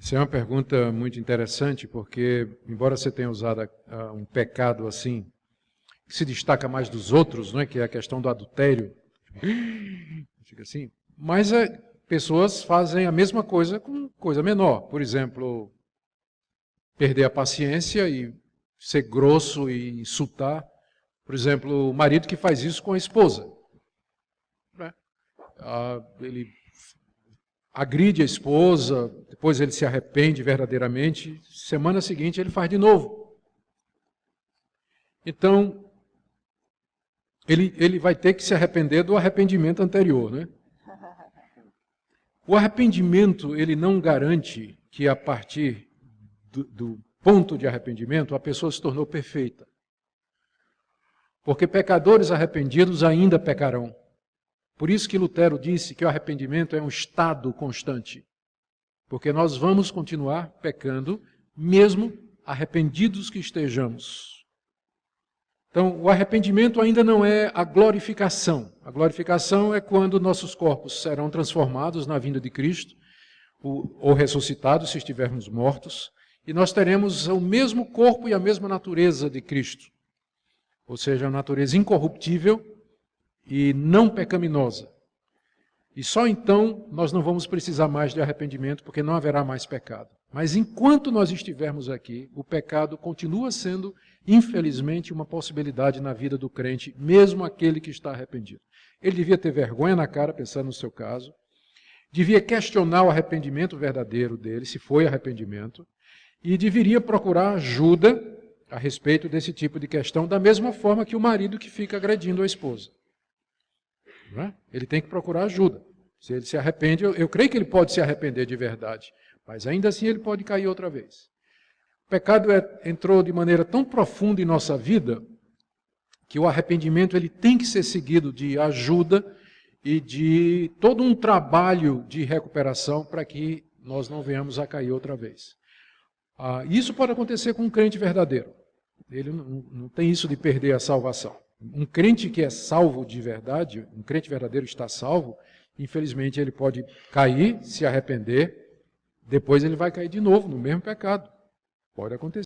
Isso é uma pergunta muito interessante, porque, embora você tenha usado um pecado assim, que se destaca mais dos outros, não é? Que é a questão do adultério, fica assim, mas pessoas fazem a mesma coisa com coisa menor. Por exemplo, perder a paciência e ser grosso e insultar. Por exemplo, o marido que faz isso com a esposa. Né? Ele agride a esposa, depois ele se arrepende verdadeiramente, semana seguinte ele faz de novo. Então, ele vai ter que se arrepender do arrependimento anterior, né? O arrependimento, ele não garante que a partir do ponto de arrependimento a pessoa se tornou perfeita. Porque pecadores arrependidos ainda pecarão. Por isso que Lutero disse que o arrependimento é um estado constante. Porque nós vamos continuar pecando, mesmo arrependidos que estejamos. Então, o arrependimento ainda não é a glorificação. A glorificação é quando nossos corpos serão transformados na vinda de Cristo, ou ressuscitados se estivermos mortos, e nós teremos o mesmo corpo e a mesma natureza de Cristo. Ou seja, a natureza incorruptível e não pecaminosa. E só então nós não vamos precisar mais de arrependimento, porque não haverá mais pecado. Mas enquanto nós estivermos aqui, o pecado continua sendo, infelizmente, uma possibilidade na vida do crente, mesmo aquele que está arrependido. Ele devia ter vergonha na cara, pensando no seu caso, devia questionar o arrependimento verdadeiro dele, se foi arrependimento, e deveria procurar ajuda a respeito desse tipo de questão, da mesma forma que o marido que fica agredindo a esposa. Não é? Ele tem que procurar ajuda. Se ele se arrepende, eu creio que ele pode se arrepender de verdade, mas ainda assim ele pode cair outra vez. O pecado entrou de maneira tão profunda em nossa vida que o arrependimento ele tem que ser seguido de ajuda e de todo um trabalho de recuperação para que nós não venhamos a cair outra vez. Isso pode acontecer com um crente verdadeiro. Ele não tem isso de perder a salvação. Um crente que é salvo de verdade, um crente verdadeiro está salvo, infelizmente ele pode cair, se arrepender, depois ele vai cair de novo no mesmo pecado. Pode acontecer.